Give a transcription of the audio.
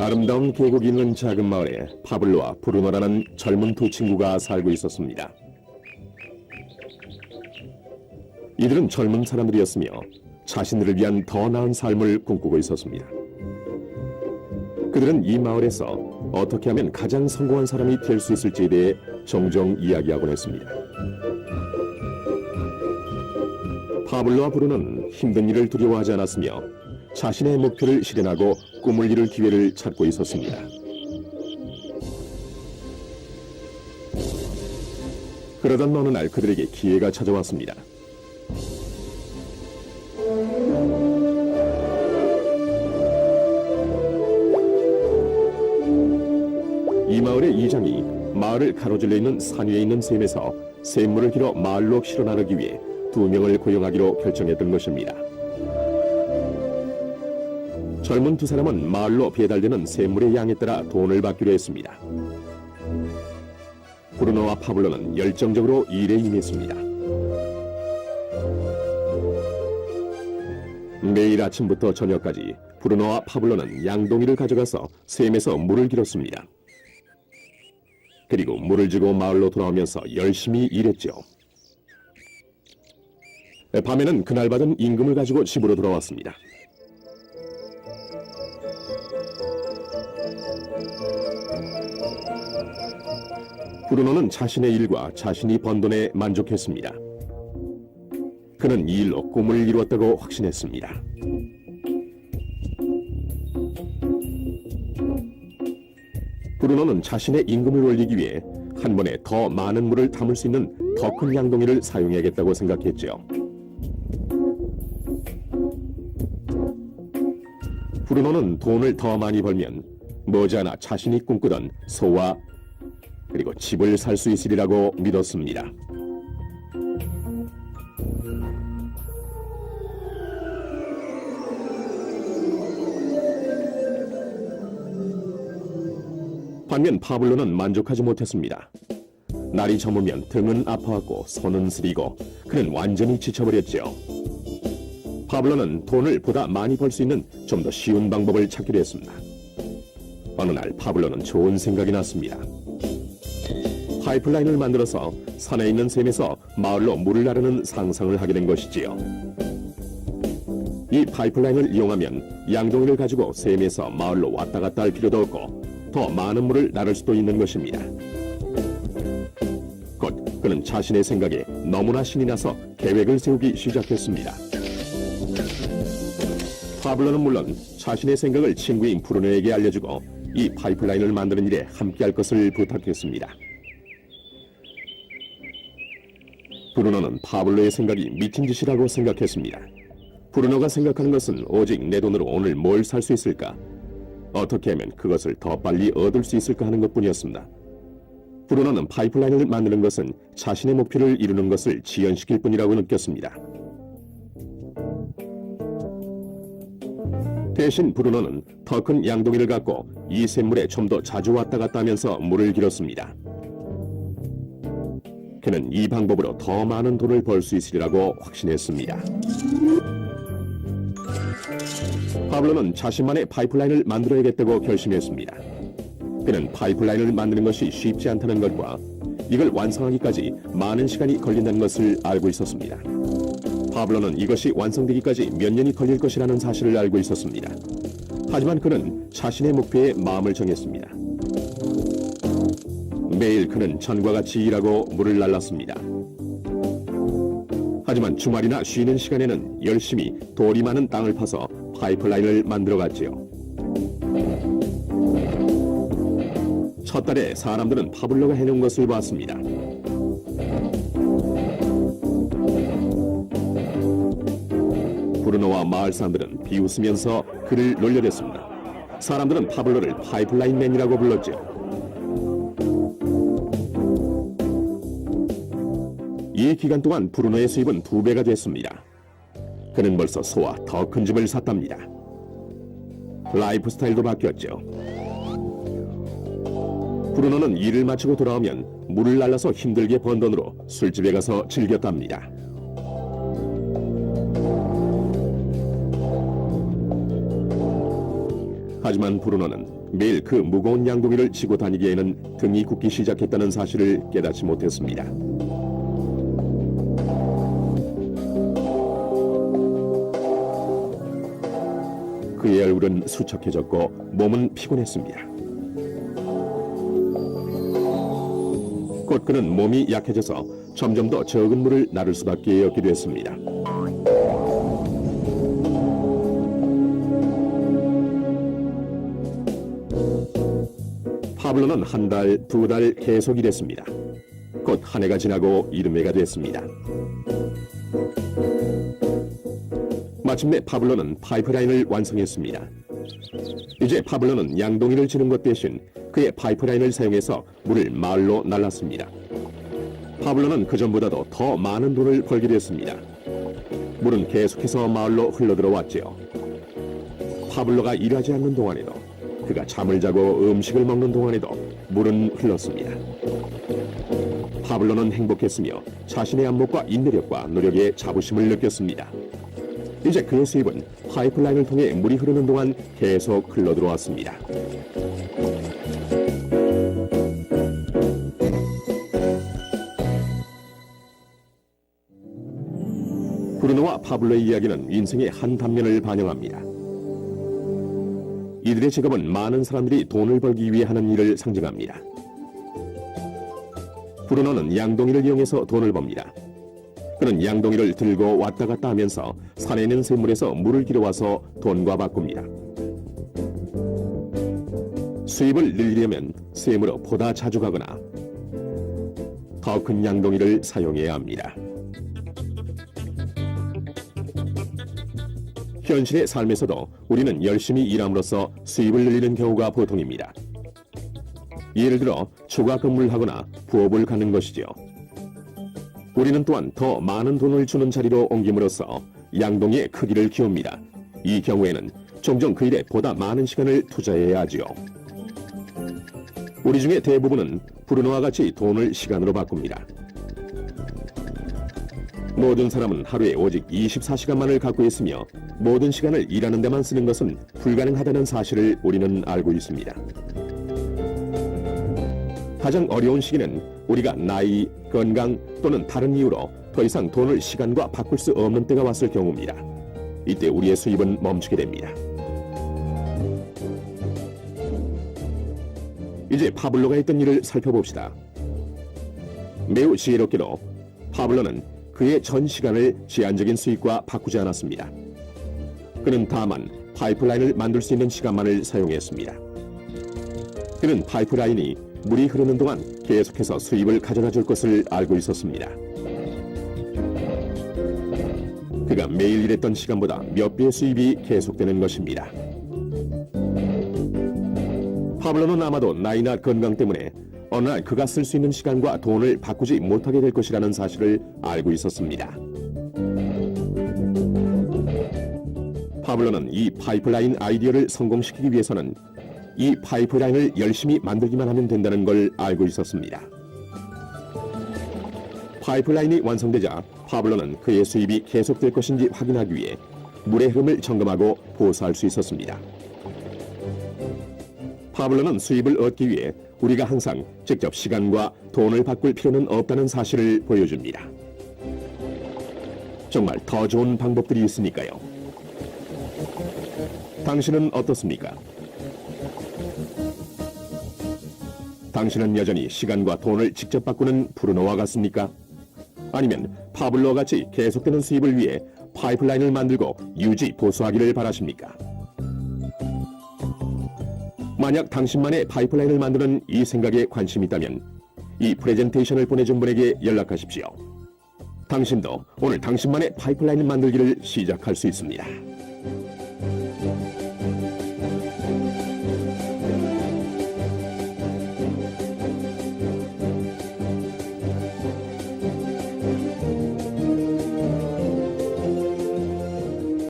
아름다운 계곡이 있는 작은 마을에 파블로와 브루노라는 젊은 두 친구가 살고 있었습니다. 이들은 젊은 사람들이었으며 자신들을 위한 더 나은 삶을 꿈꾸고 있었습니다. 그들은 이 마을에서 어떻게 하면 가장 성공한 사람이 될 수 있을지에 대해 종종 이야기하곤 했습니다. 파블로와 브루노는 힘든 일을 두려워하지 않았으며 자신의 목표를 실현하고 꿈을 이룰 기회를 찾고 있었습니다. 그러던 어느 날 그들에게 기회가 찾아왔습니다. 이 마을의 이장이 마을을 가로질러 있는 산 위에 있는 샘에서 샘물을 길어 마을로 실어 나르기 위해 2명을 고용하기로 결정했던 것입니다. 젊은 두 사람은 마을로 배달되는 샘물의 양에 따라 돈을 받기로 했습니다. 브루노와 파블로는 열정적으로 일에 임했습니다. 매일 아침부터 저녁까지 브루노와 파블로는 양동이를 가져가서 샘에서 물을 길었습니다. 그리고 물을 주고 마을로 돌아오면서 열심히 일했죠. 밤에는 그날 받은 임금을 가지고 집으로 돌아왔습니다. 브루노는 자신의 일과 자신이 번 돈에 만족했습니다. 그는 이 일로 꿈을 이루었다고 확신했습니다. 브루노는 자신의 임금을 올리기 위해 한 번에 더 많은 물을 담을 수 있는 더 큰 양동이를 사용해야겠다고 생각했죠. 브루노는 돈을 더 많이 벌면 머지않아 자신이 꿈꾸던 소와 그리고 집을 살 수 있으리라고 믿었습니다. 반면 파블로는 만족하지 못했습니다. 날이 저무면 등은 아파하고 손은 쓰리고 그는 완전히 지쳐버렸죠. 파블로는 돈을 보다 많이 벌 수 있는 좀 더 쉬운 방법을 찾기로 했습니다. 어느 날 파블로는 좋은 생각이 났습니다. 파이프라인을 만들어서 산에 있는 샘에서 마을로 물을 나르는 상상을 하게 된 것이지요. 이 파이프라인을 이용하면 양동이를 가지고 샘에서 마을로 왔다 갔다 할 필요도 없고 더 많은 물을 나를 수도 있는 것입니다. 곧 그는 자신의 생각에 너무나 신이 나서 계획을 세우기 시작했습니다. 파블로는 물론 자신의 생각을 친구인 브루노에게 알려주고 이 파이프라인을 만드는 일에 함께할 것을 부탁했습니다. 브루노는 파블로의 생각이 미친 짓이라고 생각했습니다. 브루노가 생각하는 것은 오직 내 돈으로 오늘 뭘 살 수 있을까? 어떻게 하면 그것을 더 빨리 얻을 수 있을까 하는 것뿐이었습니다. 브루노는 파이프라인을 만드는 것은 자신의 목표를 이루는 것을 지연시킬 뿐이라고 느꼈습니다. 대신 브루노는 더 큰 양동이를 갖고 이 샘물에 좀 더 자주 왔다 갔다 하면서 물을 길었습니다. 그는 이 방법으로 더 많은 돈을 벌 수 있으리라고 확신했습니다. 파블로는 자신만의 파이프라인을 만들어야겠다고 결심했습니다. 그는 파이프라인을 만드는 것이 쉽지 않다는 것과 이걸 완성하기까지 많은 시간이 걸린다는 것을 알고 있었습니다. 파블로는 이것이 완성되기까지 몇 년이 걸릴 것이라는 사실을 알고 있었습니다. 하지만 그는 자신의 목표에 마음을 정했습니다. 매일 그는 전과 같이 일하고 물을 날랐습니다. 하지만 주말이나 쉬는 시간에는 열심히 돌이 많은 땅을 파서 파이프라인을 만들어갔지요. 첫 달에 사람들은 파블로가 해놓은 것을 봤습니다. 브루노와 마을 사람들은 비웃으면서 그를 놀려댔습니다. 사람들은 파블로를 파이프라인맨이라고 불렀죠. 이 기간 동안 브루노의 수입은 2배가 됐습니다. 그는 벌써 소와 더 큰 집을 샀답니다. 라이프 스타일도 바뀌었죠. 브루노는 일을 마치고 돌아오면 물을 날라서 힘들게 번 돈으로 술집에 가서 즐겼답니다. 하지만 브루노는 매일 그 무거운 양동이를 지고 다니기에는 등이 굳기 시작했다는 사실을 깨닫지 못했습니다. 그의 얼굴은 수척해졌고 몸은 피곤했습니다. 곧 그는 몸이 약해져서 점점 더 적은 물을 나를 수밖에 없게 됐습니다. 파블로는 한 달, 두 달 계속 일했습니다. 곧 한 해가 지나고 이듬해가 됐습니다. 마침내 파블로는 파이프라인을 완성했습니다. 이제 파블로는 양동이를 지는 것 대신 그의 파이프라인을 사용해서 물을 마을로 날랐습니다. 파블로는 그전보다도 더 많은 돈을 벌게 됐습니다. 물은 계속해서 마을로 흘러들어왔지요. 파블로가 일하지 않는 동안에도, 그가 잠을 자고 음식을 먹는 동안에도 물은 흘렀습니다. 파블로는 행복했으며 자신의 안목과 인내력과 노력에 자부심을 느꼈습니다. 이제 그의 수입은 파이프라인을 통해 물이 흐르는 동안 계속 흘러들어왔습니다. 브루노와 파블로의 이야기는 인생의 한 단면을 반영합니다. 이들의 직업은 많은 사람들이 돈을 벌기 위해 하는 일을 상징합니다. 브루노는 양동이를 이용해서 돈을 법니다. 그는 양동이를 들고 왔다 갔다 하면서 산에 있는 샘물에서 물을 길어와서 돈과 바꿉니다. 수입을 늘리려면 샘으로 보다 자주 가거나 더 큰 양동이를 사용해야 합니다. 현실의 삶에서도 우리는 열심히 일함으로써 수입을 늘리는 경우가 보통입니다. 예를 들어 추가 근무를 하거나 부업을 갖는 것이지요. 우리는 또한 더 많은 돈을 주는 자리로 옮김으로써 양동이의 크기를 키웁니다. 이 경우에는 종종 그 일에 보다 많은 시간을 투자해야 하지요. 우리 중에 대부분은 브루노와 같이 돈을 시간으로 바꿉니다. 모든 사람은 하루에 오직 24시간만을 갖고 있으며 모든 시간을 일하는 데만 쓰는 것은 불가능하다는 사실을 우리는 알고 있습니다. 가장 어려운 시기는 우리가 나이, 건강 또는 다른 이유로 더 이상 돈을 시간과 바꿀 수 없는 때가 왔을 경우입니다. 이때 우리의 수입은 멈추게 됩니다. 이제 파블로가 했던 일을 살펴봅시다. 매우 지혜롭게도 파블로는 그의 전 시간을 제한적인 수익과 바꾸지 않았습니다. 그는 다만 파이프라인을 만들 수 있는 시간만을 사용했습니다. 그는 파이프라인이 물이 흐르는 동안 계속해서 수입을 가져다 줄 것을 알고 있었습니다. 그가 매일 일했던 시간보다 몇 배의 수입이 계속되는 것입니다. 파블로는 아마도 나이나 건강 때문에 어느 날 그가 쓸 수 있는 시간과 돈을 바꾸지 못하게 될 것이라는 사실을 알고 있었습니다. 파블로는 이 파이프라인 아이디어를 성공시키기 위해서는 이 파이프라인을 열심히 만들기만 하면 된다는 걸 알고 있었습니다. 파이프라인이 완성되자 파블로는 그의 수입이 계속될 것인지 확인하기 위해 물의 흐름을 점검하고 보수할 수 있었습니다. 파블로는 수입을 얻기 위해 우리가 항상 직접 시간과 돈을 바꿀 필요는 없다는 사실을 보여줍니다. 정말 더 좋은 방법들이 있으니까요. 당신은 어떻습니까? 당신은 여전히 시간과 돈을 직접 바꾸는 브루노와 같습니까? 아니면 파블로와 같이 계속되는 수입을 위해 파이프라인을 만들고 유지 보수하기를 바라십니까? 만약 당신만의 파이프라인을 만드는 이 생각에 관심이 있다면 이 프레젠테이션을 보내준 분에게 연락하십시오. 당신도 오늘 당신만의 파이프라인을 만들기를 시작할 수 있습니다.